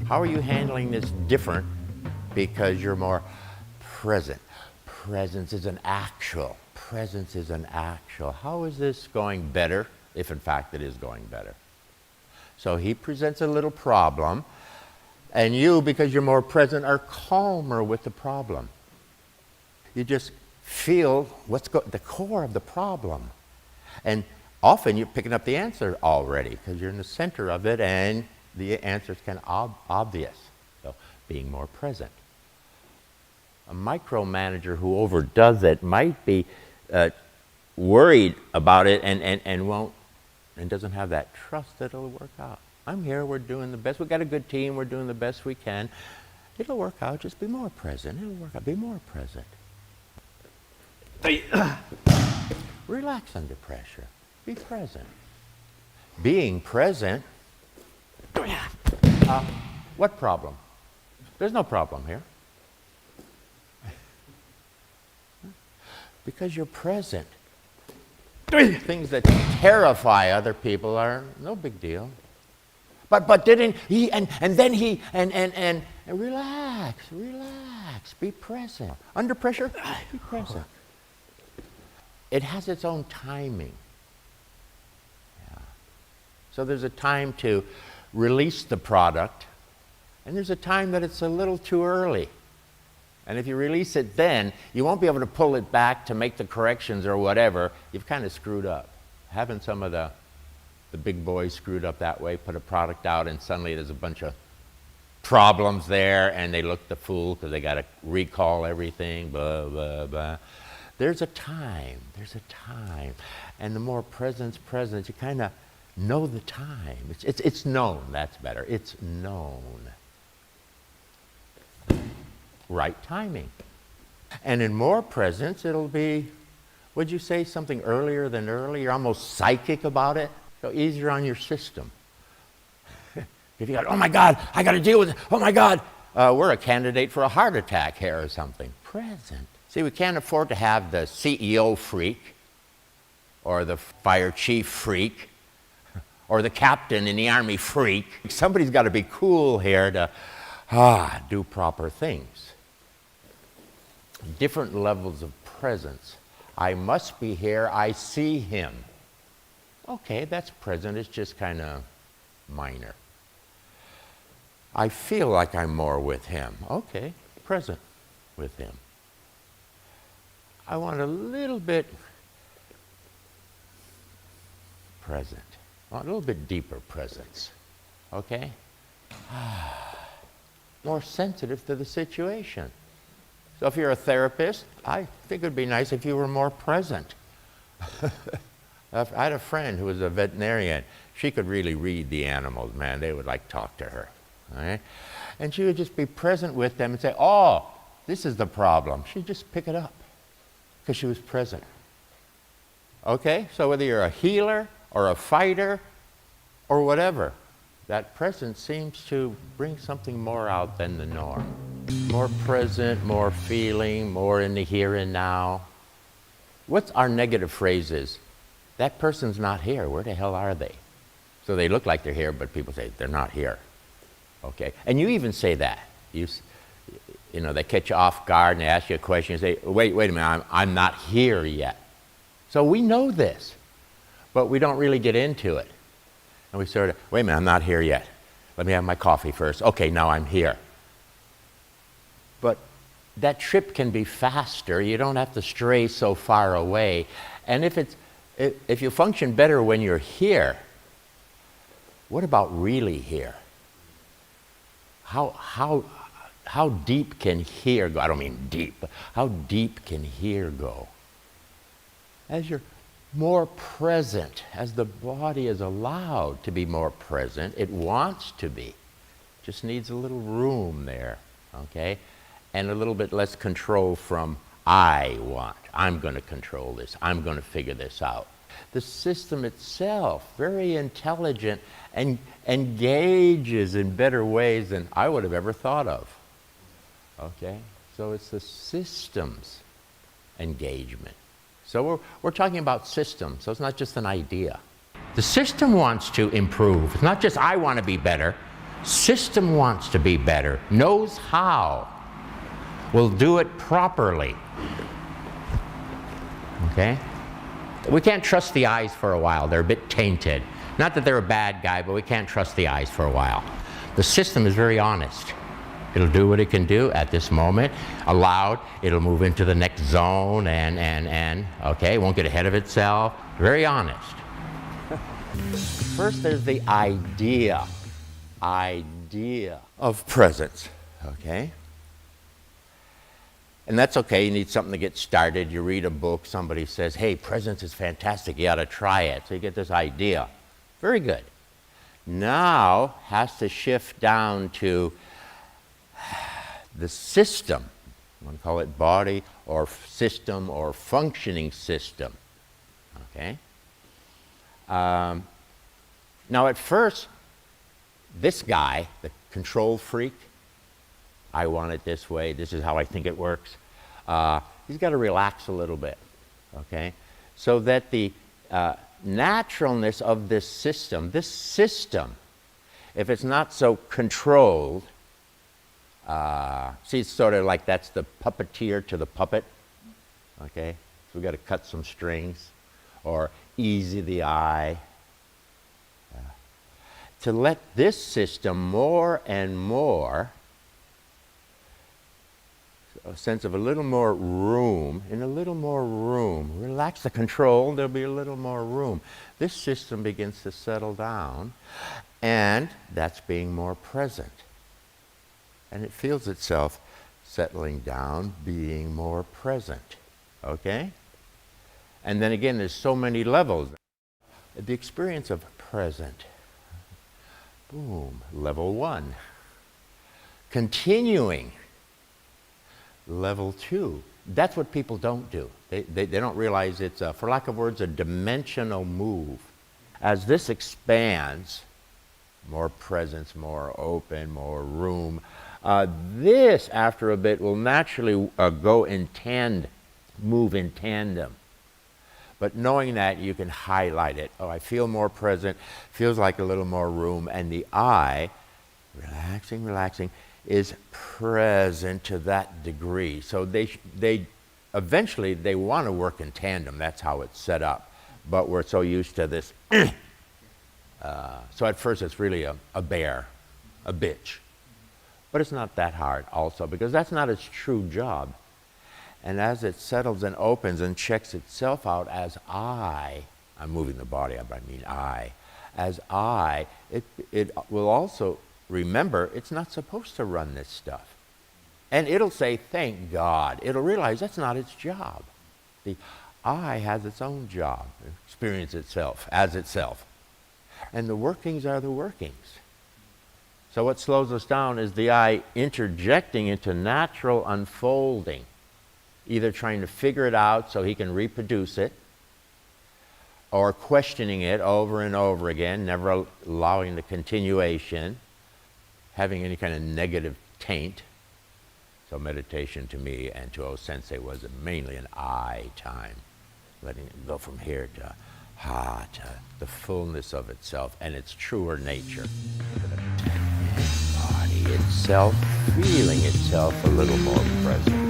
How are you handling this different because you're more present? Presence is an actual. Presence is an actual. How is this going better, if in fact it is going better? So he presents a little problem, and you, because you're more present, are calmer with the problem. You just feel what's the core of the problem. And often you're picking up the answer already because you're in the center of it and the answer is kind of obvious. So being more present. A micromanager who overdoes it might be worried about it and doesn't have that trust that it'll work out. I'm here, we're doing the best. We've got a good team, we're doing the best we can. It'll work out, just be more present. It'll work out, be more present. Relax under pressure. Be present. Being present. What problem? There's no problem here. Because you're present. Things that terrify other people are no big deal. But didn't he and relax, be present. Under pressure, be present. It has its own timing. Yeah. So there's a time to release the product, and there's a time that it's a little too early. And if you release it then, you won't be able to pull it back to make the corrections or whatever. You've kind of screwed up. Haven't some of the big boys screwed up that way, put a product out, and suddenly there's a bunch of problems there, and they look the fool because they got to recall everything, blah, blah, blah. There's a time. And the more presence, you kind of know the time. It's known, that's better. It's known. Right timing. And in more presence, it'll be, would you say something earlier than early? You're almost psychic about it. So easier on your system. If you got, oh my God, I got to deal with it. Oh my God, we're a candidate for a heart attack here or something. Present. See, we can't afford to have the CEO freak, or the fire chief freak, or the captain in the army freak. Somebody's got to be cool here to do proper things. Different levels of presence. I must be here, I see him. Okay, that's present, it's just kind of minor. I feel like I'm more with him. Okay, present with him. I want a little bit present. I want a little bit deeper presence. Okay? More sensitive to the situation. So if you're a therapist, I think it would be nice if you were more present. I had a friend who was a veterinarian. She could really read the animals, man. They would talk to her. All right? And she would just be present with them and say, oh, this is the problem. She'd just pick it up because she was present. Okay? So whether you're a healer or a fighter or whatever, that presence seems to bring something more out than the norm. More present, more feeling, more in the here and now. What's our negative phrases? That person's not here. Where the hell are they? So they look like they're here, but people say they're not here. Okay? And you even say that. You know, they catch you off guard and they ask you a question. You say, wait a minute, I'm not here yet. So we know this, but we don't really get into it. And we sort of, wait a minute, I'm not here yet. Let me have my coffee first. Okay, now I'm here. But that trip can be faster. You don't have to stray so far away. And if you function better when you're here, what about really here? How deep can here go? I don't mean deep, but how deep can here go? As you're more present, as the body is allowed to be more present, it wants to be. Just needs a little room there, okay? And a little bit less control from I want. I'm going to control this. I'm going to figure this out. The system itself, very intelligent and engages in better ways than I would have ever thought of. Okay? So it's the system's engagement. So we're talking about systems, so it's not just an idea. The system wants to improve. It's not just I want to be better. System wants to be better, knows how, will do it properly. Okay? We can't trust the eyes for a while. They're a bit tainted. Not that they're a bad guy, but we can't trust the eyes for a while. The system is very honest. It'll do what it can do at this moment. Allowed, it'll move into the next zone and okay, it won't get ahead of itself. Very honest. First, there's the idea of presence, okay? And that's okay, you need something to get started. You read a book, somebody says, hey, presence is fantastic, you ought to try it. So you get this idea. Very good. Now has to shift down to the system. I want to call it body or system or functioning system. Okay? Now at first, this guy, the control freak, I want it this way, this is how I think it works, he's got to relax a little bit, okay? So that the naturalness of this system, if it's not so controlled, see, it's sort of like that's the puppeteer to the puppet, okay? So we've got to cut some strings or ease the eye. To let this system more and more, a sense of a little more room, relax the control, there'll be a little more room. This system begins to settle down, and that's being more present. And it feels itself settling down, being more present, okay? And then again, there's so many levels. The experience of present. Boom, level 1. Continuing, level 2. That's what people don't do. They don't realize it's, for lack of words, a dimensional move. As this expands, more presence, more open, more room, this, after a bit, will naturally move in tandem. But knowing that, you can highlight it. Oh, I feel more present, feels like a little more room, and the eye, relaxing, is present to that degree. So they eventually, they want to work in tandem. That's how it's set up. But we're so used to this. So at first, it's really a bear, a bitch. But it's not that hard also, because that's not its true job. And as it settles and opens and checks itself out as I'm moving the body, I mean I, as it will also remember it's not supposed to run this stuff. And it'll say, thank God. It'll realize that's not its job. The I has its own job, experience itself as itself. And the workings are the workings. So what slows us down is the I interjecting into natural unfolding, either trying to figure it out so he can reproduce it, or questioning it over and over again, never allowing the continuation, having any kind of negative taint. So meditation to me and to Sensei was mainly an I time, letting it go from here to to the fullness of itself and its truer nature. Body itself, feeling itself a little more present.